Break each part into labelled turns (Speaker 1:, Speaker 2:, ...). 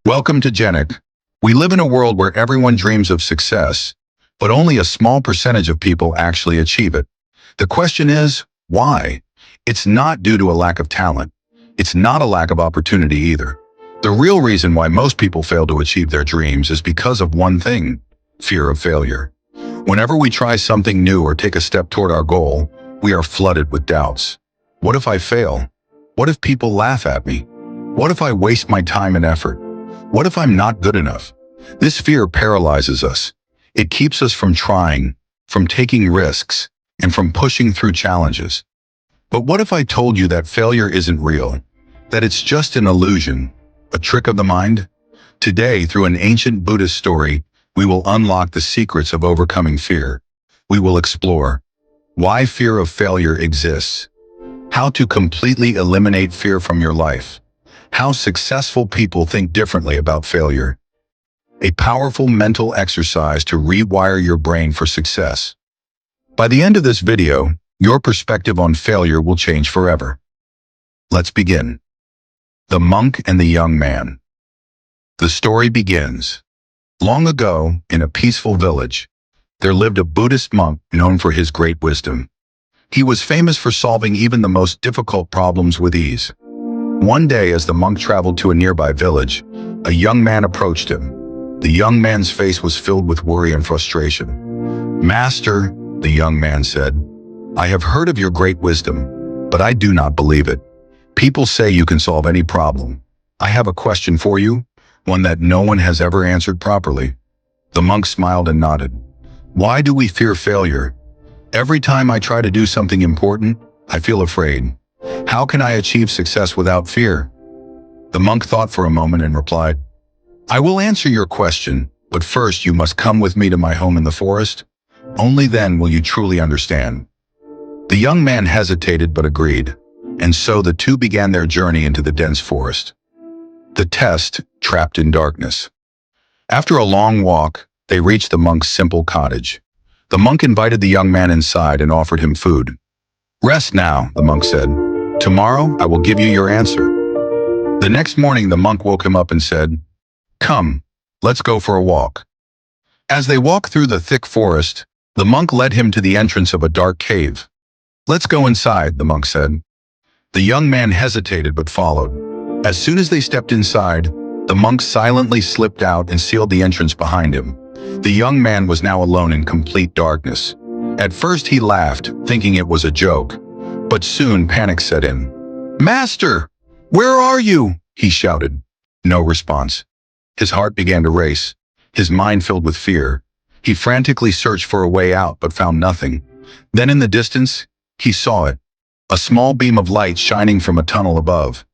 Speaker 1: Welcome to Genic. We live in a world where everyone dreams of success, but only a small percentage of people actually achieve it. The question is, why? It's not due to a lack of talent. It's not a lack of opportunity either. The real reason why most people fail to achieve their dreams is because of one thing: fear of failure. Whenever we try something new or take a step toward our goal, we are flooded with doubts. What if I fail? What if people laugh at me? What if I waste my time and effort? What if I'm not good enough? This fear paralyzes us. It keeps us from trying, from taking risks, and from pushing through challenges. But what if I told you that failure isn't real, that it's just an illusion, a trick of the mind? Today, through an ancient Buddhist story, we will unlock the secrets of overcoming fear. We will explore why fear of failure exists, how to completely eliminate fear from your life, how successful people think differently about failure, a powerful mental exercise to rewire your brain for success. By the end of this video, your perspective on failure will change forever. Let's begin. The monk and the young man. The story begins. Long ago, in a peaceful village, there lived a Buddhist monk known for his great wisdom. He was famous for solving even the most difficult problems with ease. One day, as the monk traveled to a nearby village, a young man approached him. The young man's face was filled with worry and frustration. "Master," the young man said, "I have heard of your great wisdom, but I do not believe it. People say you can solve any problem. I have a question for you, one that no one has ever answered properly." The monk smiled and nodded. "Why do we fear failure? Every time I try to do something important, I feel afraid. How can I achieve success without fear?" The monk thought for a moment and replied, "I will answer your question, but first you must come with me to my home in the forest. Only then will you truly understand." The young man hesitated but agreed, and so the two began their journey into the dense forest. The test: trapped in darkness. After a long walk, they reached the monk's simple cottage. The monk invited the young man inside and offered him food. "Rest now," the monk said. "Tomorrow I will give you your answer." The next morning the monk woke him up and said, "Come, let's go for a walk." As they walked through the thick forest, the monk led him to the entrance of a dark cave. "Let's go inside," the monk said. The young man hesitated but followed. As soon as they stepped inside, the monk silently slipped out and sealed the entrance behind him. The young man was now alone in complete darkness. At first he laughed, thinking it was a joke, but soon panic set in. "Master, where are you?" he shouted. No response. His heart began to race, his mind filled with fear. He frantically searched for a way out but found nothing. Then in the distance, he saw it, a small beam of light shining from a tunnel above.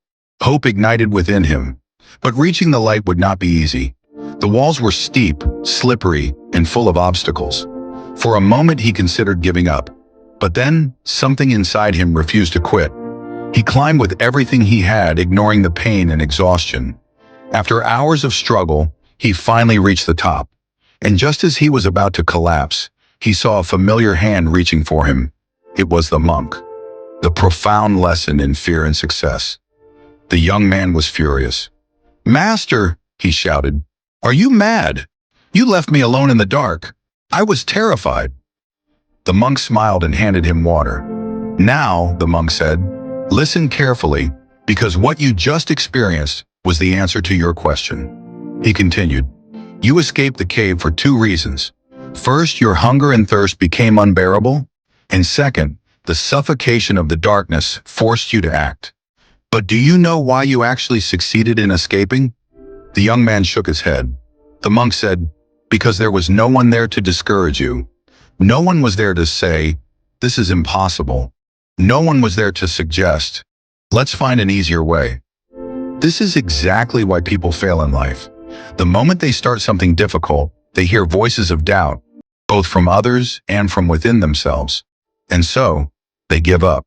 Speaker 1: Hope ignited within him, but reaching the light would not be easy. The walls were steep, slippery, and full of obstacles. For a moment he considered giving up, but then something inside him refused to quit. He climbed with everything he had, ignoring the pain and exhaustion. After hours of struggle, he finally reached the top. And just as he was about to collapse, he saw a familiar hand reaching for him. It was the monk. The profound lesson in fear and success. The young man was furious. "Master," he shouted, "are you mad? You left me alone in the dark. I was terrified." The monk smiled and handed him water. "Now," the monk said, "listen carefully, because what you just experienced was the answer to your question." He continued, "You escaped the cave for two reasons. First, your hunger and thirst became unbearable, and second, the suffocation of the darkness forced you to act. But do you know why you actually succeeded in escaping?" The young man shook his head. The monk said, "Because there was no one there to discourage you. No one was there to say, 'This is impossible.' No one was there to suggest, 'Let's find an easier way.'" This is exactly why people fail in life. The moment they start something difficult, they hear voices of doubt, both from others and from within themselves. And so, they give up.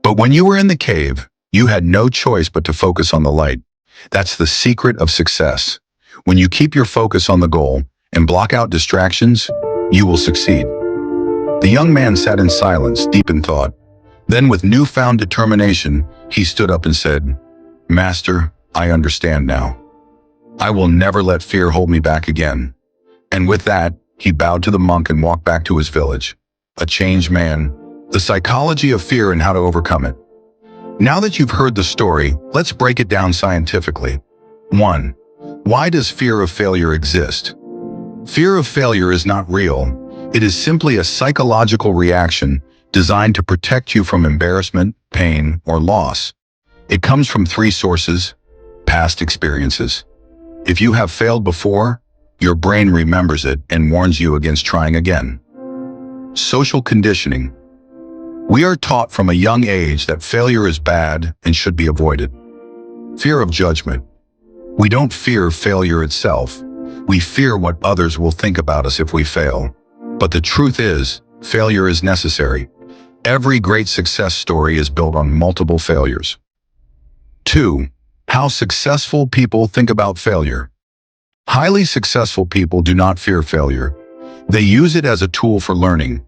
Speaker 1: But when you were in the cave, you had no choice but to focus on the light. That's the secret of success. When you keep your focus on the goal and block out distractions, you will succeed. The young man sat in silence, deep in thought. Then, with newfound determination, he stood up and said, "Master, I understand now. I will never let fear hold me back again. And with that, he bowed to the monk and walked back to his village. A changed man. The psychology of fear and how to overcome it. Now that you've heard the story, let's break it down scientifically. 1. Why does fear of failure exist? Fear of failure is not real. It is simply a psychological reaction designed to protect you from embarrassment, pain, or loss. It comes from 3 sources: past experiences. If you have failed before, your brain remembers it and warns you against trying again. Social conditioning. We are taught from a young age that failure is bad and should be avoided. Fear of judgment. We don't fear failure itself. We fear what others will think about us if we fail. But the truth is, failure is necessary. Every great success story is built on multiple failures. 2. How successful people think about failure. Highly successful people do not fear failure. They use it as a tool for learning.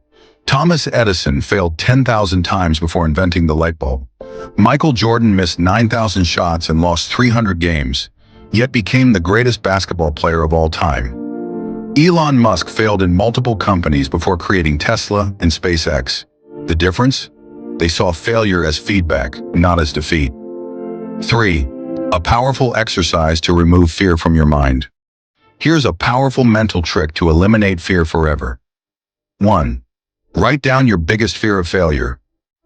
Speaker 1: Thomas Edison failed 10,000 times before inventing the light bulb. Michael Jordan missed 9,000 shots and lost 300 games, yet became the greatest basketball player of all time. Elon Musk failed in multiple companies before creating Tesla and SpaceX. The difference? They saw failure as feedback, not as defeat. 3. A powerful exercise to remove fear from your mind. Here's a powerful mental trick to eliminate fear forever. 1. Write down your biggest fear of failure.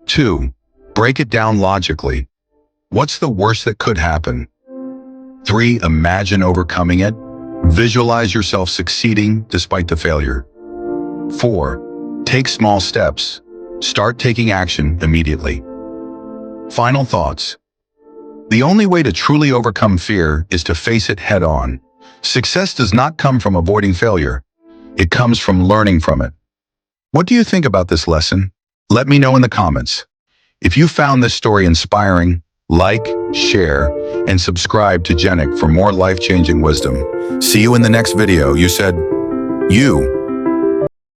Speaker 1: 2. Break it down logically. What's the worst that could happen? 3. Imagine overcoming it. Visualize yourself succeeding despite the failure. 4. Take small steps. Start taking action immediately. Final thoughts. The only way to truly overcome fear is to face it head-on. Success does not come from avoiding failure. It comes from learning from it. What do you think about this lesson? Let me know in the comments. If you found this story inspiring, like, share, and subscribe to Genic for more life-changing wisdom. See you in the next video. You said, you.